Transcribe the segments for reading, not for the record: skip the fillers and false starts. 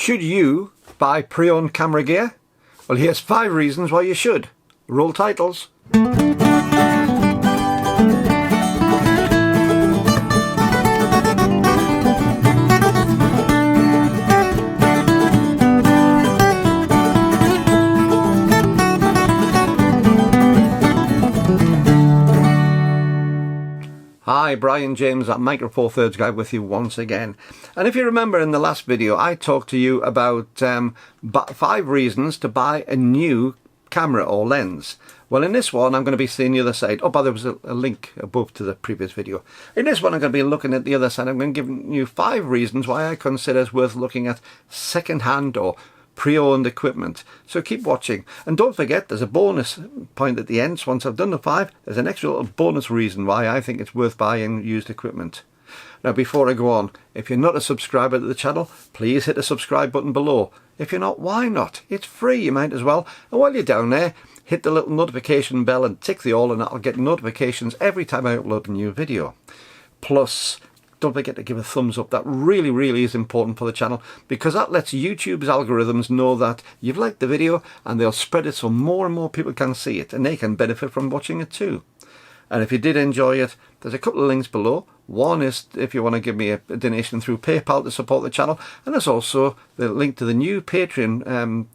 Should you buy pre-owned camera gear? Well, here's 5 reasons why you should. Roll titles. Hi, Brian James at Micro Four Thirds Guide with you once again. And if you remember in the last video, I talked to you about 5 reasons to buy a new camera or lens. Well, in this one, I'm going to be seeing the other side. Oh, but there was a link above to the previous video. In this one, I'm going to be looking at the other side. I'm going to give you 5 reasons why I consider it's worth looking at second-hand or pre-owned equipment. So keep watching, and don't forget there's a bonus point at the end. So once I've done the 5, there's an extra little bonus reason why I think it's worth buying used equipment. Now before I go on, if you're not a subscriber to the channel, please hit the subscribe button below. If you're not, why not? It's free, you might as well. And while you're down there, hit the little notification bell and tick the all, and that'll get notifications every time I upload a new video. Plus, don't forget to give a thumbs up. That really is important for the channel, because that lets YouTube's algorithms know that you've liked the video, and they'll spread it so more and more people can see it and they can benefit from watching it too. And if you did enjoy it, there's a couple of links below. One is if you want to give me a donation through PayPal to support the channel, and there's also the link to the new Patreon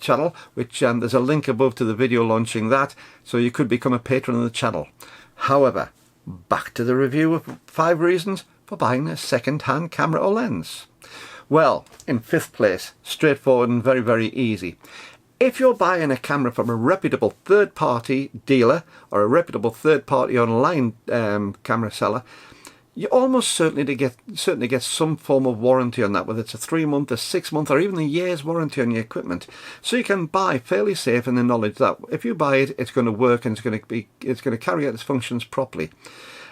channel, which there's a link above to the video launching that, so you could become a patron of the channel. However, back to the review of 5 reasons for buying a second-hand camera or lens. Well, in 5th place, straightforward and very easy. If you're buying a camera from a reputable third-party dealer or a reputable third-party online camera seller, you almost certainly get some form of warranty on that, whether it's a 3-month, a 6-month, or even a year's warranty on your equipment. So you can buy fairly safe in the knowledge that if you buy it, it's going to work and it's going to carry out its functions properly.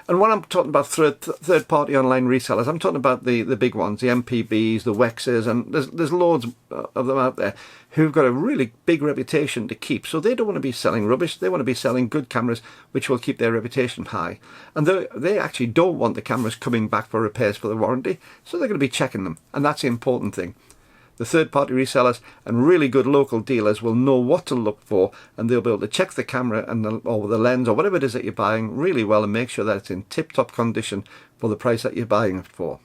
And when I'm talking about third-party online resellers, I'm talking about the big ones, the MPBs, the Wexers, and there's loads of them out there who've got a really big reputation to keep. So they don't want to be selling rubbish. They want to be selling good cameras, which will keep their reputation high. And they actually don't want the cameras coming back for repairs for the warranty, so they're going to be checking them. And that's the important thing. The third-party resellers and really good local dealers will know what to look for, and they'll be able to check the camera and or the lens or whatever it is that you're buying really well and make sure that it's in tip-top condition for the price that you're buying it for.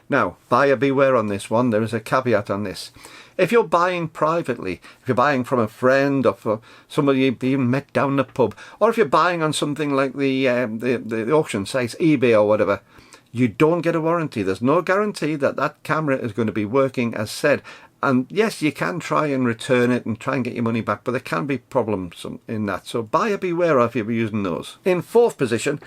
Now, buyer beware on this one. There is a caveat on this. If you're buying privately, if you're buying from a friend or for somebody you've even met down the pub, or if you're buying on something like the auction sites, eBay or whatever, you don't get a warranty. There's no guarantee that that camera is going to be working as said. And yes, you can try and return it and try and get your money back, but there can be problems in that. So buyer beware if you're using those. In 4th position,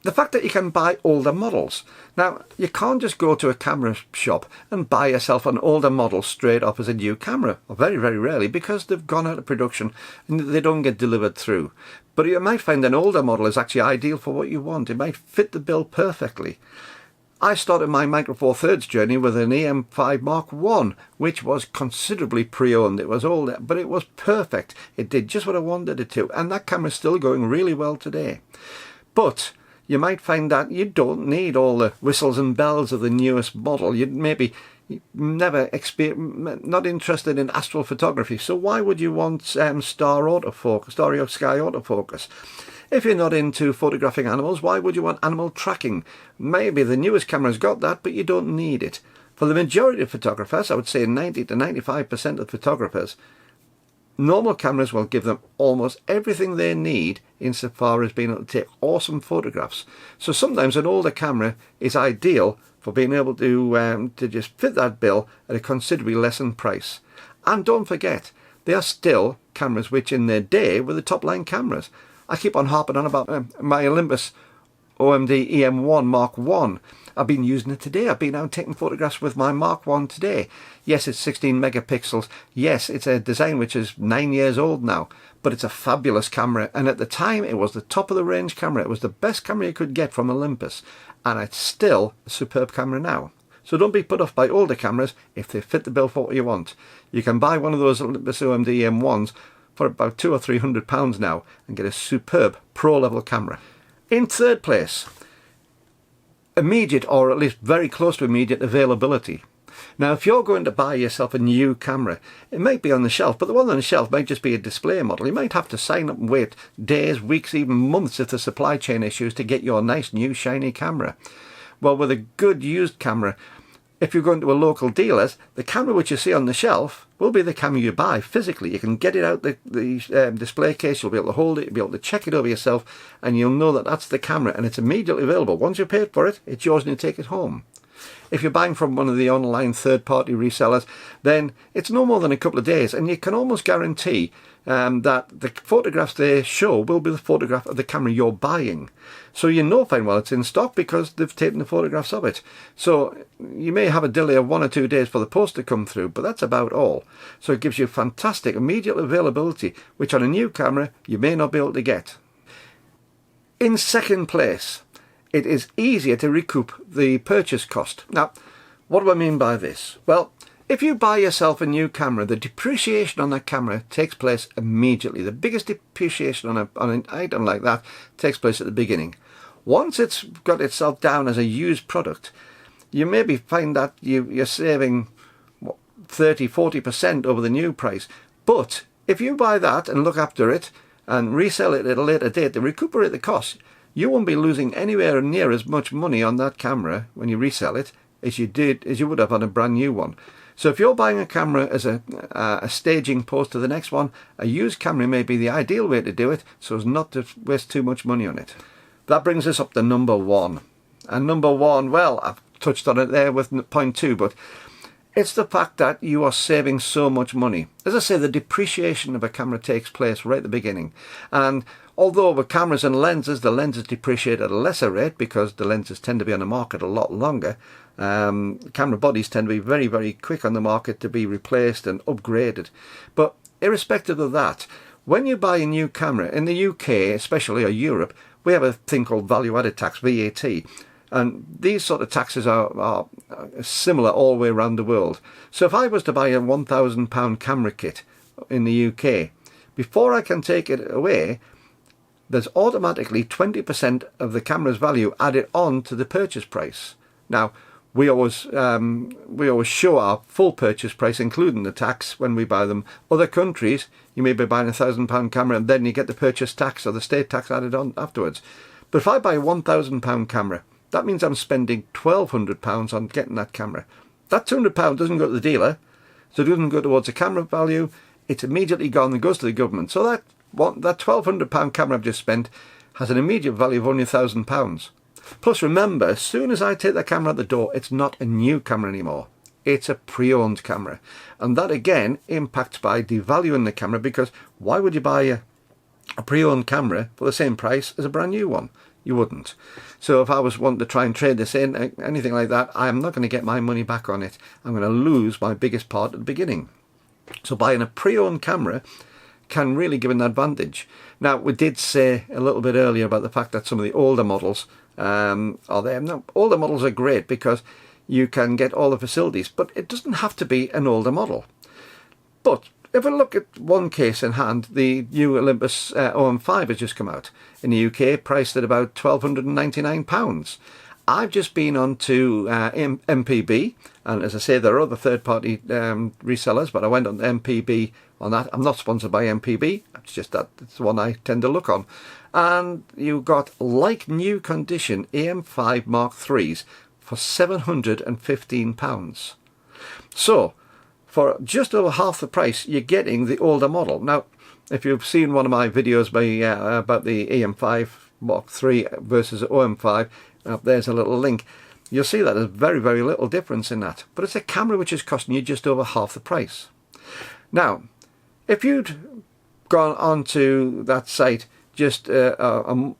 the fact that you can buy older models. Now, you can't just go to a camera shop and buy yourself an older model straight off as a new camera. Or very rarely, because they've gone out of production and they don't get delivered through. But you might find an older model is actually ideal for what you want. It might fit the bill perfectly. I started my Micro Four Thirds journey with an EM5 Mark I, which was considerably pre-owned. It was older, but it was perfect. It did just what I wanted it to, and that camera's still going really well today. But you might find that you don't need all the whistles and bells of the newest model. You'd maybe not interested in astrophotography, so why would you want Starry Sky autofocus? If you're not into photographing animals, why would you want animal tracking? Maybe the newest camera's got that, but you don't need it. For the majority of photographers, I would say 90 to 95% of photographers, normal cameras will give them almost everything they need insofar as being able to take awesome photographs. So sometimes an older camera is ideal for being able to just fit that bill at a considerably lessened price. And don't forget, they are still cameras which in their day were the top-line cameras. I keep on harping on about my Olympus OMD EM1 Mark I. I've been using it today. I've been out taking photographs with my Mark I today. Yes, it's 16 megapixels. Yes, it's a design which is 9 years old now, but it's a fabulous camera. And at the time, it was the top of the range camera. It was the best camera you could get from Olympus. And it's still a superb camera now. So don't be put off by older cameras if they fit the bill for what you want. You can buy one of those Olympus OMD EM1s for about £200 or £300 now and get a superb pro level camera. In 3rd place, immediate or at least very close to immediate availability. Now, if you're going to buy yourself a new camera, it might be on the shelf, but the one on the shelf might just be a display model. You might have to sign up and wait days, weeks, even months if there's supply chain issues to get your nice new shiny camera. Well, with a good used camera, if you're going to a local dealer's, the camera which you see on the shelf will be the camera you buy physically. You can get it out the display case, you'll be able to hold it, you'll be able to check it over yourself, and you'll know that that's the camera, and it's immediately available. Once you've paid for it, it's yours and you take it home. If you're buying from one of the online third-party resellers, then it's no more than a couple of days, and you can almost guarantee that the photographs they show will be the photograph of the camera you're buying. So you know fine well it's in stock because they've taken the photographs of it. So you may have a delay of 1 or 2 days for the post to come through, but that's about all. So it gives you fantastic immediate availability, which on a new camera you may not be able to get. In second place, it is easier to recoup the purchase cost. Now, what do I mean by this? Well, if you buy yourself a new camera, the depreciation on that camera takes place immediately. The biggest depreciation on an item like that takes place at the beginning. Once it's got itself down as a used product, you maybe find that you're saving 30–40% over the new price. But if you buy that and look after it and resell it at a later date to recuperate the cost, you won't be losing anywhere near as much money on that camera when you resell it as you would have on a brand new one. So if you're buying a camera as a staging post to the next one, a used camera may be the ideal way to do it so as not to waste too much money on it. That brings us up to number one. And number one, well, I've touched on it there with point 2, but it's the fact that you are saving so much money. As I say, the depreciation of a camera takes place right at the beginning. And although with cameras and lenses, the lenses depreciate at a lesser rate because the lenses tend to be on the market a lot longer, camera bodies tend to be very, very quick on the market to be replaced and upgraded. But irrespective of that, when you buy a new camera, in the UK especially, or Europe, we have a thing called value-added tax, VAT. And these sort of taxes are similar all the way around the world. So if I was to buy a £1,000 camera kit in the UK, before I can take it away, there's automatically 20% of the camera's value added on to the purchase price. Now, we always show our full purchase price, including the tax, when we buy them. Other countries, you may be buying a £1,000 camera and then you get the purchase tax or the state tax added on afterwards. But if I buy a £1,000 camera, that means I'm spending £1,200 on getting that camera. That £200 doesn't go to the dealer, so it doesn't go towards the camera value. It's immediately gone and goes to the government. So that £1,200 camera I've just spent has an immediate value of only £1,000. Plus remember, as soon as I take that camera out the door, it's not a new camera anymore. It's a pre-owned camera. And that again impacts by devaluing the camera, because why would you buy a pre-owned camera for the same price as a brand new one? You wouldn't. So if I was wanting to try and trade this in, anything like that, I'm not going to get my money back on it. I'm going to lose my biggest part at the beginning. So buying a pre-owned camera can really give an advantage. Now, we did say a little bit earlier about the fact that some of the older models are there. Now, older models are great because you can get all the facilities, but it doesn't have to be an older model. But if we look at one case in hand, the new Olympus OM5 has just come out in the UK, priced at about £1,299. I've just been on to MPB, and as I say, there are other third-party resellers, but I went on MPB on that. I'm not sponsored by MPB, it's just that it's the one I tend to look on. And you got like new condition AM5 Mark IIIs for £715. So for just over half the price, you're getting the older model. Now, if you've seen one of my videos about the AM5 Mark III versus OM5, there's a little link. You'll see that there's very, very little difference in that. But it's a camera which is costing you just over half the price. Now, if you'd gone onto that site just a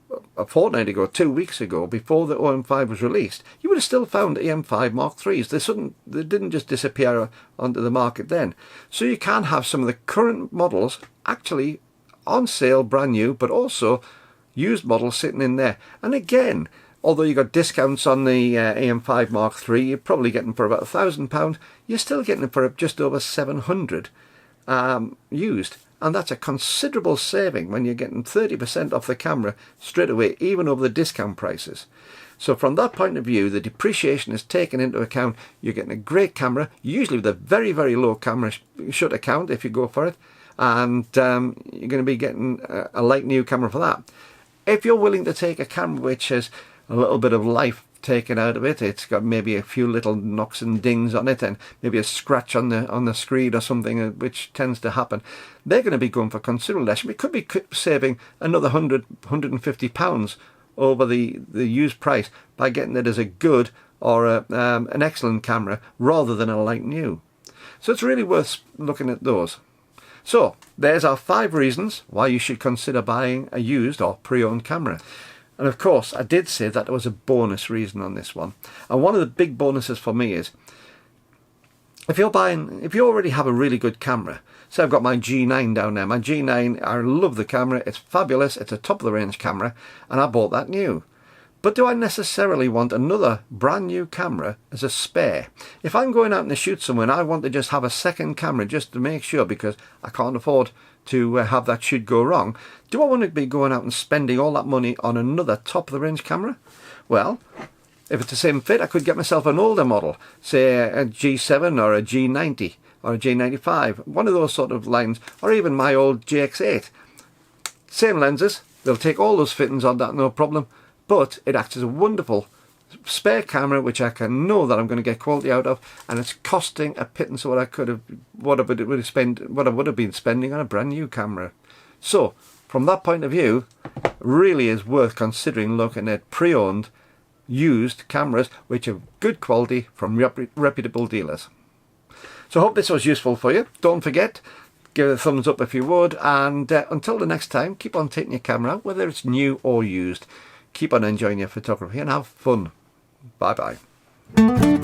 fortnight ago, 2 weeks ago, before the OM5 was released, you would have still found AM5 Mark IIIs. They didn't just disappear onto the market then. So you can have some of the current models actually on sale, brand new, but also used models sitting in there. And again, although you got discounts on the AM5 Mark III, you're probably getting for about £1,000. You're still getting it for just over 700 used. and that's a considerable saving when you're getting 30% off the camera straight away, even over the discount prices. So from that point of view, the depreciation is taken into account. You're getting a great camera, usually with a very, very low camera shutter count if you go for it, and you're going to be getting a like new camera for that. If you're willing to take a camera which has a little bit of life taken out of it, it's got maybe a few little knocks and dings on it, and maybe a scratch on the screen or something, which tends to happen, they're going to be going for considerable less. We could be saving another £150 over the used price by getting it as a good or an excellent camera rather than a like new. So it's really worth looking at those. So there's our 5 reasons why you should consider buying a used or pre-owned camera. And of course, I did say that there was a bonus reason on this one. And one of the big bonuses for me is, if you already have a really good camera, so I've got my G9 down there. My G9, I love the camera, it's fabulous, it's a top of the range camera, and I bought that new. But do I necessarily want another brand new camera as a spare? If I'm going out in the shoot somewhere and I want to just have a second camera just to make sure, because I can't afford to have that shoot go wrong, do I want to be going out and spending all that money on another top of the range camera? Well, if it's the same fit, I could get myself an older model, say a G7 or a G90 or a G95, one of those sort of lines, or even my old GX8. Same lenses, they'll take all those fittings on that, no problem, but it acts as a wonderful spare camera which I can know that I'm going to get quality out of, and it's costing a pittance of what I would have been spending on a brand new camera. So from that point of view, really is worth considering looking at pre-owned used cameras which are good quality from reputable dealers. So I hope this was useful for you. Don't forget, give it a thumbs up if you would, and until the next time, keep on taking your camera out, whether it's new or used. Keep on enjoying your photography and have fun. Bye bye.